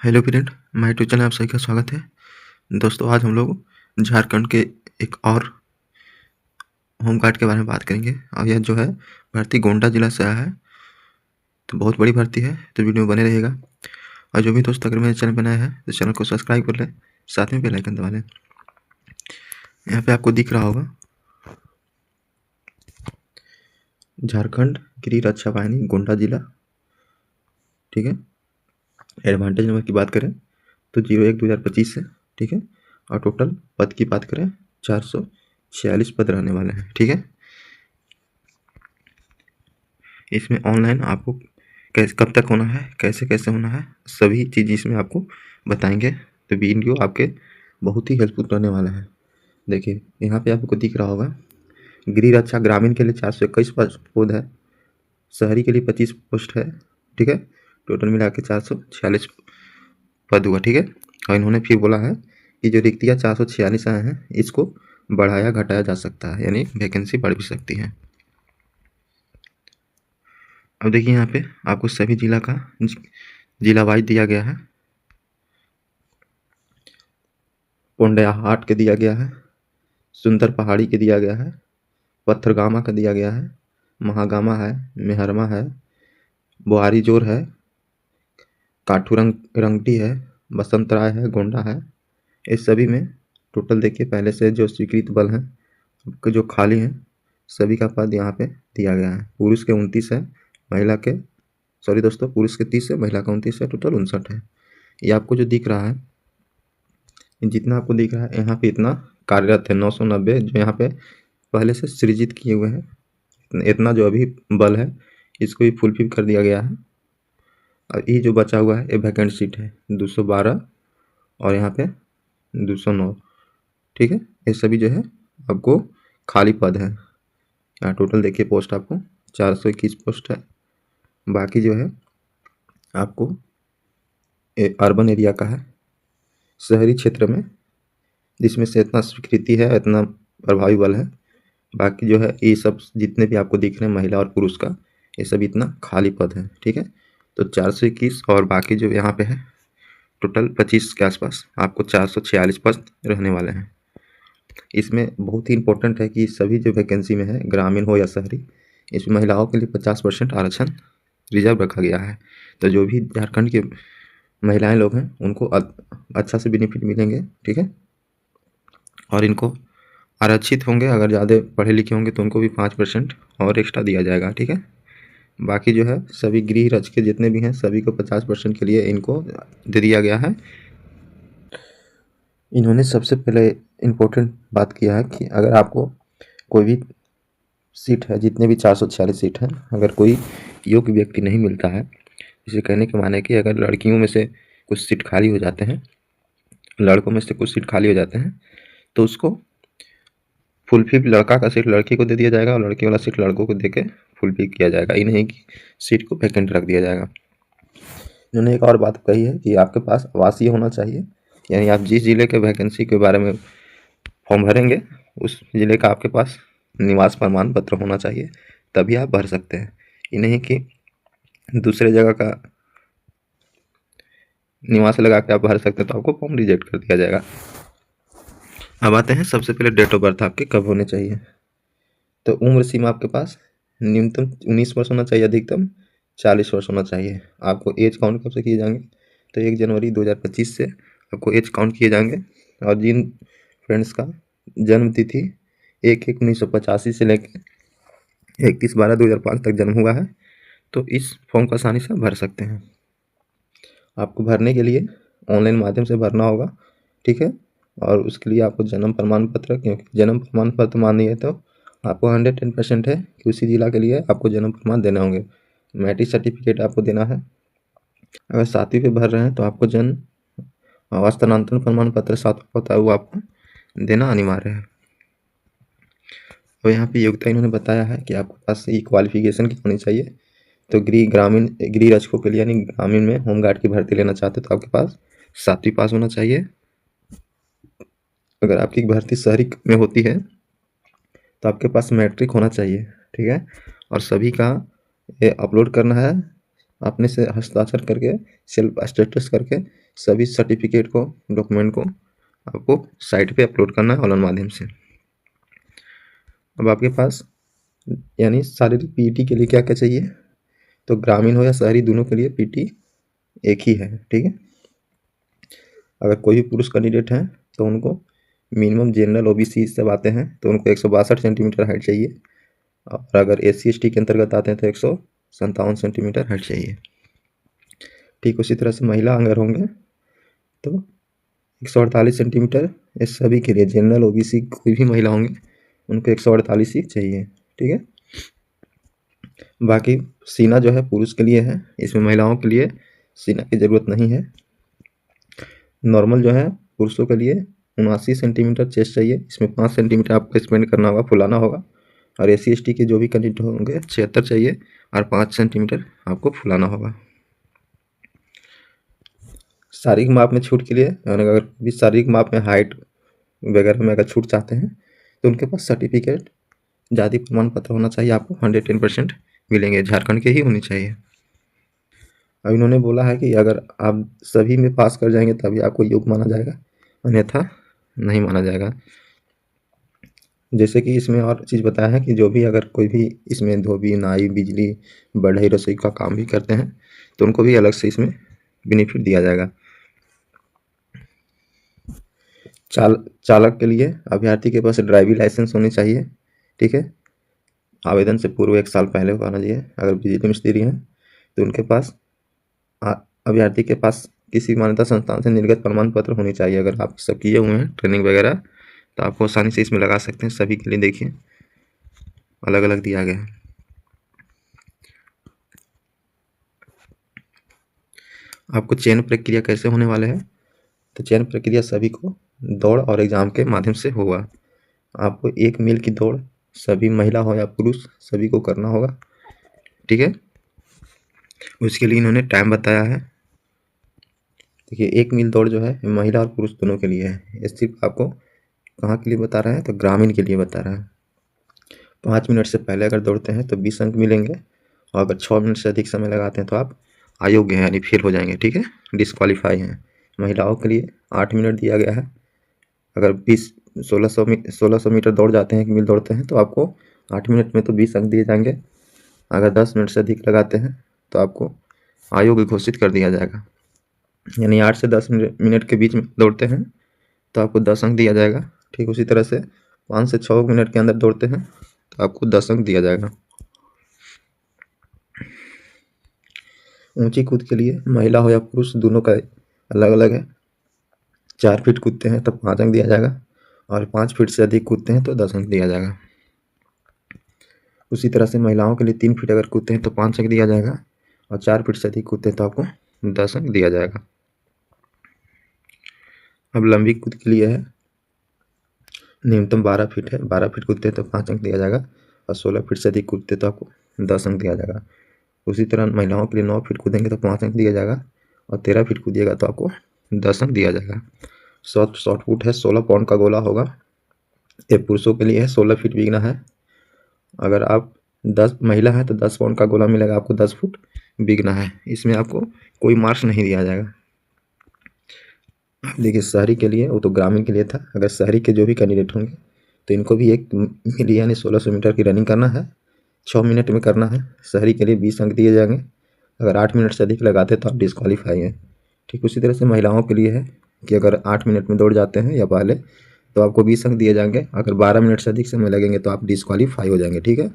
Hello friend, my YouTube channel आप सभी का स्वागत है। दोस्तों, आज हम लोग झारखंड के एक और होमगार्ड के बारे में बात करेंगे और यह जो है भर्ती गोंडा जिला से आया है। तो बहुत बड़ी भर्ती है, तो वीडियो में बने रहेगा। और जो भी दोस्त अगर मेरे चैनल पर नया है तो चैनल को सब्सक्राइब कर लें, साथ में बेल आइकन दबा लें। यहाँ पे आपको दिख रहा होगा झारखंड गृह रक्षा वाहिनी गोंडा जिला, ठीक है। एडवांटेज नंबर की बात करें तो 01/2025 से, ठीक है। और टोटल पद की बात करें 446 पद रहने वाले हैं, ठीक है। इसमें ऑनलाइन आपको कैसे कब तक होना है, कैसे कैसे होना है, सभी चीज़ इसमें आपको बताएंगे। तो वीडियो आपके बहुत ही हेल्पफुल रहने वाला है। देखिए यहाँ पे आपको दिख रहा होगा गृह रक्षा ग्रामीण के लिए 421 पद है, शहरी के लिए 25 पोस्ट है, ठीक है। टोटल मिला के 446 पद हुआ, ठीक है। और इन्होंने फिर बोला है कि जो रिक्तियाँ 446 आए हैं इसको बढ़ाया घटाया जा सकता है, यानी वैकेंसी बढ़ भी सकती है। अब देखिए यहाँ पे आपको सभी जिला का जिला वाइज दिया गया है। पोंडैहाट के दिया गया है, सुंदर पहाड़ी के दिया गया है, पत्थरगामा का दिया गया है, महागामा है, मेहरमा है, बोहारी जोर है, रंगटी है, बसंत राय है, गोंडा है। इस सभी में टोटल देखिए पहले से जो स्वीकृत बल हैं जो खाली हैं सभी का पद यहाँ पे दिया गया है। पुरुष के 29 है, महिला के पुरुष के 30 है, महिला का 29 है, टोटल 59 है। ये आपको जो दिख रहा है, जितना आपको दिख रहा है यहाँ पे इतना कार्यरत है 990 जो यहाँ पे पहले से सृजित किए हुए हैं। इतना जो अभी बल है इसको भी फुलफिल कर दिया गया है। और ये जो बचा हुआ है ये वैकेंट सीट है 212 और यहाँ पे 209, ठीक है। ये सभी जो है आपको खाली पद है। यहाँ टोटल देखिए पोस्ट आपको 421 पोस्ट है। बाकी जो है आपको अर्बन एरिया का है, शहरी क्षेत्र में जिसमें से इतना स्वीकृति है, इतना प्रभावी बल है। बाकी जो है ये सब जितने भी आपको दिख रहे हैं महिला और पुरुष का, ये सब इतना खाली पद है, ठीक है। तो 421 और बाकी जो यहाँ पे है टोटल 25 के आसपास आपको 446 पद रहने वाले हैं। इसमें बहुत ही इंपॉर्टेंट है कि सभी जो वैकेंसी में है ग्रामीण हो या शहरी, इसमें महिलाओं के लिए 50% आरक्षण रिजर्व रखा गया है। तो जो भी झारखंड के महिलाएं लोग हैं उनको अच्छा से बेनिफिट मिलेंगे, ठीक है। और इनको आरक्षित होंगे, अगर ज़्यादा पढ़े लिखे होंगे तो उनको भी 5% और एक्स्ट्रा दिया जाएगा, ठीक है। बाकी जो है सभी गृह रक्ष के जितने भी हैं सभी को 50% के लिए इनको दे दिया गया है। इन्होंने सबसे पहले इम्पोर्टेंट बात किया है कि अगर आपको कोई भी सीट है, जितने भी 446 सीट हैं, अगर कोई योग्य व्यक्ति नहीं मिलता है, इसे कहने के माने कि अगर लड़कियों में से कुछ सीट खाली हो जाते हैं, लड़कों में से कुछ सीट खाली हो जाते हैं, तो उसको फुलफिल लड़का का सीट लड़की को दे दिया जाएगा और लड़की वाला सीट लड़कों को दे के फुलफिल किया जाएगा। ये नहीं कि सीट को वैकेंट रख दिया जाएगा। इन्होंने एक और बात कही है कि आपके पास आवासीय होना चाहिए, यानी आप जिस जिले के वैकेंसी के बारे में फॉर्म भरेंगे उस जिले का आपके पास निवास प्रमाण पत्र होना चाहिए, तभी आप भर सकते हैं। ये नहीं कि दूसरे जगह का निवास लगा के आप भर सकते हैं तो आपको फॉर्म रिजेक्ट कर दिया जाएगा। अब आते हैं सबसे पहले डेट ऑफ बर्थ आपके कब होने चाहिए। तो उम्र सीमा आपके पास न्यूनतम 19 वर्ष होना चाहिए, अधिकतम 40 वर्ष होना चाहिए। आपको एज काउंट कब से किए जाएंगे, तो 1 जनवरी 2025 से आपको एज काउंट किए जाएंगे। और जिन फ्रेंड्स का जन्म तिथि 1/1/1985 से लेकर 31/12/2005 तक जन्म हुआ है तो इस फॉर्म को आसानी से भर सकते हैं। आपको भरने के लिए ऑनलाइन माध्यम से भरना होगा, ठीक है। और उसके लिए आपको जन्म प्रमाण पत्र, क्योंकि जन्म प्रमाण पत्र मानिए तो आपको 110% है कि उसी जिला के लिए आपको जन्म प्रमाण देने होंगे। मैट्रिक सर्टिफिकेट आपको देना है। अगर 7वीं पे भर रहे हैं तो आपको जन्म स्थानांतरण प्रमाण पत्र 7 होता है वो आपको देना अनिवार्य है। और यहाँ पे योग्यता इन्होंने बताया है कि आपके पास ये क्वालिफिकेशन की होनी चाहिए। तो गृह रक्षकों के लिए यानी ग्रामीण में होमगार्ड की भर्ती लेना चाहते तो आपके पास 7वीं पास होना चाहिए। अगर आपकी भर्ती शहरी में होती है तो आपके पास मैट्रिक होना चाहिए, ठीक है। और सभी का ये अपलोड करना है अपने से हस्ताक्षर करके सेल्फ स्टेटस करके सभी सर्टिफिकेट को, डॉक्यूमेंट को आपको साइट पे अपलोड करना है ऑनलाइन माध्यम से। अब आपके पास यानी शारीरिक पीईटी के लिए क्या क्या चाहिए, तो ग्रामीण हो या शहरी दोनों के लिए पीटी एक ही है, ठीक है। अगर कोई भी पुरुष कैंडिडेट हैं तो उनको मिनिमम जनरल ओबीसी सब आते हैं तो उनको 162 सेंटीमीटर हाइट चाहिए, और अगर SC ST के अंतर्गत आते हैं तो 157 सेंटीमीटर हाइट चाहिए। ठीक उसी तरह से महिला अगर होंगे तो 148 सेंटीमीटर, ये सभी के लिए जनरल ओबीसी कोई भी महिला होंगे उनको 148 ही चाहिए, ठीक है। बाकी सीना जो है पुरुष के लिए है, इसमें महिलाओं के लिए सीना की ज़रूरत नहीं है। नॉर्मल जो है पुरुषों के लिए 79 सेंटीमीटर चेस्ट चाहिए, इसमें 5 सेंटीमीटर आपको एक्सपेंड करना होगा, फुलाना होगा। और SC ST के जो भी कैंडिडेट होंगे 76 चाहिए और 5 सेंटीमीटर आपको फुलाना होगा। शारीरिक माप में छूट के लिए, अगर भी शारीरिक माप में हाइट वगैरह में अगर छूट चाहते हैं तो उनके पास सर्टिफिकेट, जाति प्रमाण पत्र होना चाहिए, आपको 110% मिलेंगे, झारखंड के ही होनी चाहिए। अब इन्होंने बोला है कि अगर आप सभी में पास कर जाएंगे तभी आपको योग्य माना जाएगा, अन्यथा नहीं माना जाएगा। जैसे कि इसमें और चीज़ बताया है कि जो भी अगर कोई भी इसमें धोबी, नाई, बिजली, बढ़ई, रसोई का काम भी करते हैं तो उनको भी अलग से इसमें बेनिफिट दिया जाएगा। चालक के लिए अभ्यर्थी के पास ड्राइविंग लाइसेंस होनी चाहिए, ठीक है। आवेदन से पूर्व 1 साल पहले होना चाहिए। अगर बिजली मिस्त्री हैं तो उनके पास अभ्यर्थी के पास किसी मान्यता संस्थान से निर्गत प्रमाण पत्र होनी चाहिए। अगर आप सब किए हुए हैं ट्रेनिंग वगैरह तो आपको आसानी से इसमें लगा सकते हैं। सभी के लिए देखिए अलग अलग दिया गया है। आपको चयन प्रक्रिया कैसे होने वाले हैं, तो चयन प्रक्रिया सभी को दौड़ और एग्जाम के माध्यम से होगा। आपको 1 मील की दौड़ सभी महिला हो या पुरुष सभी को करना होगा, ठीक है। उसके लिए इन्होंने टाइम बताया है। देखिए 1 मील दौड़ जो है महिला और पुरुष दोनों के लिए है। ये सिर्फ आपको कहाँ के लिए बता रहा है, तो ग्रामीण के लिए बता रहा है। 5 मिनट से पहले अगर दौड़ते हैं तो 20 अंक मिलेंगे, और अगर 6 मिनट से अधिक समय लगाते हैं तो आप अयोग्य हैं यानी फेल हो जाएंगे, ठीक है, डिस्क्वालीफाई हैं। महिलाओं के लिए 8 मिनट दिया गया है। अगर 1600 मीटर दौड़ जाते हैं, 1 मील दौड़ते हैं तो आपको 8 मिनट में तो 20 अंक दिए जाएंगे। अगर 10 मिनट से अधिक लगाते हैं तो आपको अयोग्य घोषित कर दिया जाएगा। यानी 8 से 10 मिनट के बीच में दौड़ते हैं तो आपको 10 अंक दिया जाएगा। ठीक उसी तरह से 5 से 6 मिनट के अंदर दौड़ते हैं तो आपको 10 अंक दिया जाएगा। ऊंची कूद के लिए महिला हो या पुरुष दोनों का अलग अलग है। 4 फीट कूदते हैं तो 5 अंक दिया जाएगा, और 5 फीट से अधिक कूदते हैं तो 10 अंक दिया जाएगा। उसी तरह से महिलाओं के लिए 3 फीट अगर कूदते हैं तो 5 अंक दिया जाएगा, और 4 फीट से अधिक कूदते हैं तो आपको 10 अंक दिया जाएगा। अब लंबी कूद के लिए है, न्यूनतम 12 फीट है। 12 फीट कूदते हैं तो 5 अंक दिया जाएगा, और 16 फीट से अधिक कूदते तो आपको 10 अंक दिया जाएगा। उसी तरह महिलाओं के लिए 9 फीट कूदेंगे तो 5 अंक दिया जाएगा, और 13 फीट कूदिएगा तो आपको 10 अंक दिया जाएगा। शॉर्ट पुट है, 16 पाउंड का गोला होगा। ये पुरुषों के लिए है, 16 फीट बीगना है। अगर आप 10 महिला है तो 10 पाउंड का गोला मिलेगा, आपको 10 फुट बीगना है। इसमें आपको कोई मार्क्स नहीं दिया जाएगा। देखिए शहरी के लिए, वो तो ग्रामीण के लिए था। अगर शहरी के जो भी कैंडिडेट होंगे तो इनको भी 1 मील यानी 1600 मीटर की रनिंग करना है, 6 मिनट में करना है। शहरी के लिए 20 अंक दिए जाएंगे। अगर 8 मिनट से अधिक लगाते तो आप डिस्क्वालीफाई हैं। ठीक उसी तरह से महिलाओं के लिए है कि अगर 8 मिनट में दौड़ जाते हैं या पहले तो आपको 20 अंक दिए जाएंगे। अगर 12 मिनट से अधिक समय लगेंगे तो आप डिस्क्वालीफाई हो जाएंगे, ठीक है।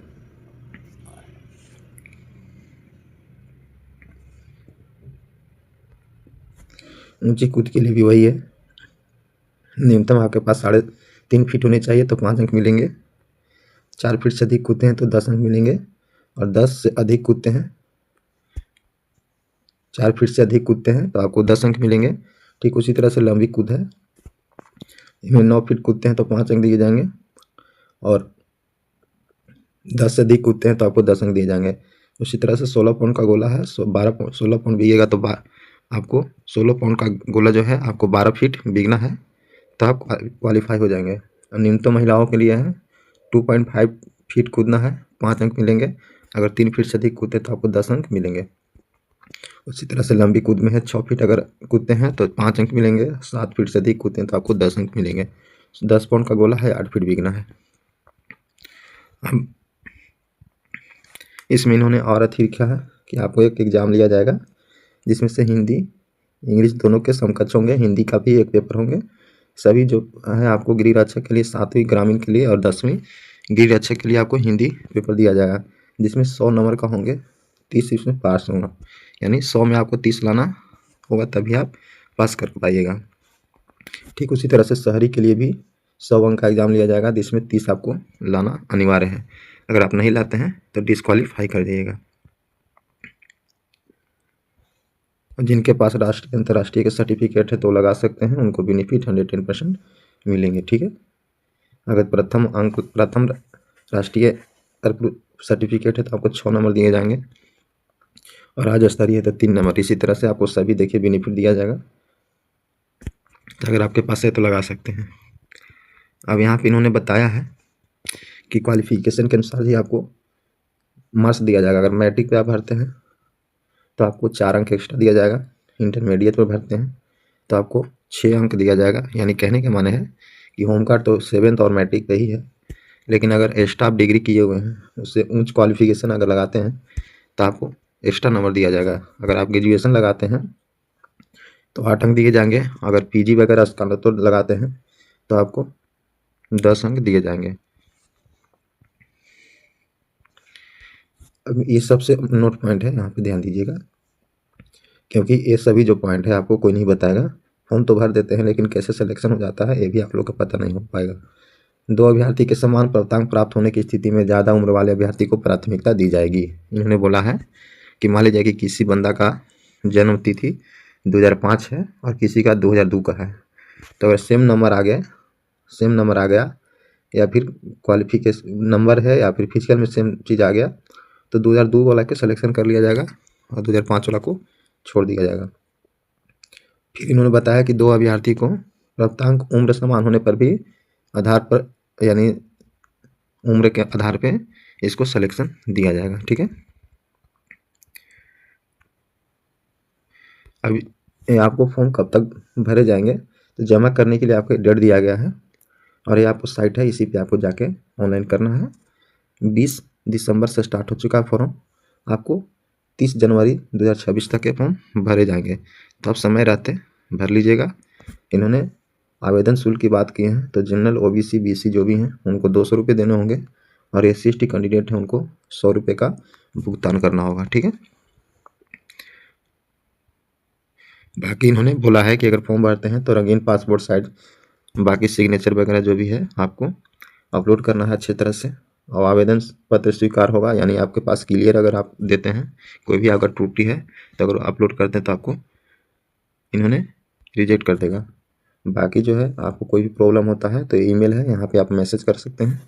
ऊंची कूद के लिए भी वही है, न्यूनतम आपके पास 3.5 फीट होने चाहिए तो 5 अंक मिलेंगे। 4 फीट से अधिक कूदते हैं तो 10 अंक मिलेंगे, और 10 से अधिक कूदते हैं, 4 फीट से अधिक कूदते हैं तो आपको 10 अंक मिलेंगे। ठीक उसी तरह से लंबी कूद है, इसमें 9 फीट कूदते हैं तो 5 अंक दिए जाएंगे, और 10 से अधिक कूदते हैं तो आपको 10 अंक दिए जाएंगे। उसी तरह से 16 पाउंड का गोला है, 16 पाउंड बीगेगा तो आपको 16 पाउंड का गोला जो है आपको 12 फीट बीगना है तो आप क्वालिफाई हो जाएंगे। न्यूनतम महिलाओं के लिए है 2.5 फीट कूदना है, 5 अंक मिलेंगे। अगर 3 फीट से अधिक कूदते तो आपको 10 अंक मिलेंगे। उसी तरह से लंबी कूद में है 6 फीट अगर कूदते हैं तो 5 अंक मिलेंगे, 7 फीट से अधिक कूदते हैं तो आपको 10 अंक मिलेंगे। 10 पाउंड का गोला है, 8 फीट भीगना है। अब इसमें इन्होंने और अधिक लिखा है कि आपको एक एग्ज़ाम लिया जाएगा जिसमें से हिंदी इंग्लिश दोनों के समकक्ष होंगे, हिंदी का भी एक पेपर होंगे। सभी जो है आपको गृह रक्षक के लिए 7वीं ग्रामीण के लिए और 10वीं गृह रक्षक के लिए आपको हिंदी पेपर दिया जाएगा, जिसमें 100 नंबर का होंगे, 30 इसमें पास होगा, यानी 100 में आपको 30 लाना होगा तभी आप पास कर पाइएगा। ठीक उसी तरह से शहरी के लिए भी 100 अंक का एग्ज़ाम लिया जाएगा जिसमें 30 आपको लाना अनिवार्य है। अगर आप नहीं लाते हैं तो डिस्क्वालीफाई कर दिएगा। जिनके पास राष्ट्रीय अंतर्राष्ट्रीय के सर्टिफिकेट है तो लगा सकते हैं, उनको बेनिफिट 110% मिलेंगे। ठीक है, अगर प्रथम राष्ट्रीय सर्टिफिकेट है तो आपको 6 नंबर दिए जाएंगे और राज्य स्तरीय है तो 3 नंबर। इसी तरह से आपको सभी देखिए बेनिफिट दिया जाएगा, तो अगर आपके पास है तो लगा सकते हैं। अब यहाँ पे इन्होंने बताया है कि क्वालिफिकेशन के अनुसार ही आपको मार्क्स दिया जाएगा। अगर मैट्रिक पे आप भरते हैं तो आपको 4 अंक एक्स्ट्रा दिया जाएगा, इंटरमीडिएट पर भरते हैं तो आपको 6 अंक दिया जाएगा। यानी कहने के माने है कि होम गार्ड तो 7th और मैट्रिक पे ही है, लेकिन अगर एक्स्ट्रा आप डिग्री किए हुए हैं, उससे उच्च क्वालिफिकेशन अगर लगाते हैं तो आपको एक्स्ट्रा नंबर दिया जाएगा। अगर आप ग्रेजुएशन लगाते हैं तो 8 अंक दिए जाएंगे, अगर पीजी वगैरह स्नातकोत्तर लगाते हैं तो आपको 10 अंक दिए जाएंगे। अब ये सबसे नोट पॉइंट है, यहाँ पे ध्यान दीजिएगा, क्योंकि ये सभी जो पॉइंट है आपको कोई नहीं बताएगा। फॉर्म तो भर देते हैं लेकिन कैसे सिलेक्शन हो जाता है ये भी आप लोग को पता नहीं हो पाएगा। 2 अभ्यर्थी के समान प्राप्तांक प्राप्त होने की स्थिति में ज़्यादा उम्र वाले अभ्यर्थी को प्राथमिकता दी जाएगी। इन्होंने बोला है कि मान लीजिए कि किसी बंदा का जन्म तिथि 2005 है और किसी का 2002 का है, तो अगर सेम नंबर आ गया या फिर क्वालिफिकेशन नंबर है या फिर फिजिकल में सेम चीज़ आ गया तो 2002 वाला के सिलेक्शन कर लिया जाएगा और 2005 वाला को छोड़ दिया जाएगा। फिर इन्होंने बताया कि 2 अभ्यर्थी को प्राप्तांक उम्र समान होने पर भी आधार पर, यानी उम्र के आधार पे इसको सिलेक्शन दिया जाएगा। ठीक है, अभी आपको फॉर्म कब तक भरे जाएंगे तो जमा करने के लिए आपको डेट दिया गया है और ये आपको साइट है, इसी पे आपको जाके ऑनलाइन करना है। 20 दिसंबर से स्टार्ट हो चुका है फॉर्म, आपको 30 जनवरी 2026 तक के फॉर्म भरे जाएंगे, तो आप समय रहते भर लीजिएगा। इन्होंने आवेदन शुल्क की बात की है तो जनरल ओबीसी बीसी जो भी हैं उनको 200 रुपये देने होंगे और SC/ST कैंडिडेट हैं उनको 100 रुपये का भुगतान करना होगा। ठीक है, बाकी इन्होंने बोला है कि अगर फॉर्म भरते हैं तो रंगीन पासपोर्ट साइज बाकी सिग्नेचर वगैरह जो भी है आपको अपलोड करना है अच्छे तरह से, और आवेदन पत्र स्वीकार होगा, यानी आपके पास क्लियर अगर आप देते हैं, कोई भी अगर त्रुटि है तो अगर अपलोड करते हैं तो आपको इन्होंने रिजेक्ट कर देगा। बाकी जो है आपको कोई भी प्रॉब्लम होता है तो ईमेल है, यहाँ पे आप मैसेज कर सकते हैं,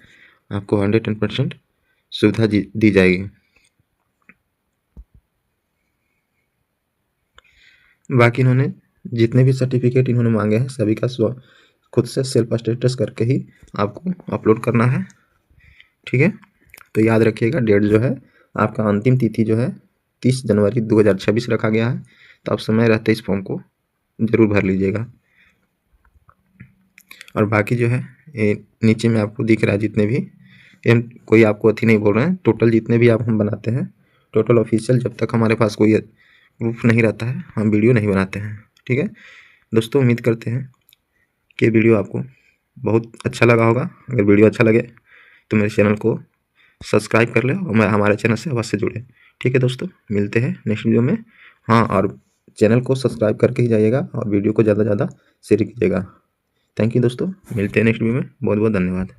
आपको 110% सुविधा दी जाएगी। बाकी इन्होंने जितने भी सर्टिफिकेट इन्होंने मांगे हैं सभी का खुद से सेल्फ स्टेटस करके ही आपको अपलोड करना है। ठीक है, तो याद रखिएगा डेट जो है आपका अंतिम तिथि जो है 30 जनवरी 2026 रखा गया है, तो आप समय रहते इस फॉर्म को ज़रूर भर लीजिएगा। और बाकी जो है नीचे में आपको दिख रहा है जितने भी कोई आपको अथी नहीं बोल रहे हैं, टोटल जितने भी आप हम बनाते हैं टोटल ऑफिशियल, जब तक हमारे पास कोई प्रूफ नहीं रहता है हम वीडियो नहीं बनाते हैं। ठीक है दोस्तों, उम्मीद करते हैं कि वीडियो आपको बहुत अच्छा लगा होगा। अगर वीडियो अच्छा लगे तो मेरे चैनल को सब्सक्राइब कर ले और मैं हमारे चैनल से अवश्य जुड़े। ठीक है दोस्तों, मिलते हैं नेक्स्ट वीडियो में। हाँ, और चैनल को सब्सक्राइब करके ही जाइएगा और वीडियो को ज़्यादा से ज़्यादा शेयर कीजिएगा। थैंक यू दोस्तों, मिलते हैं नेक्स्ट वीडियो में। बहुत बहुत धन्यवाद।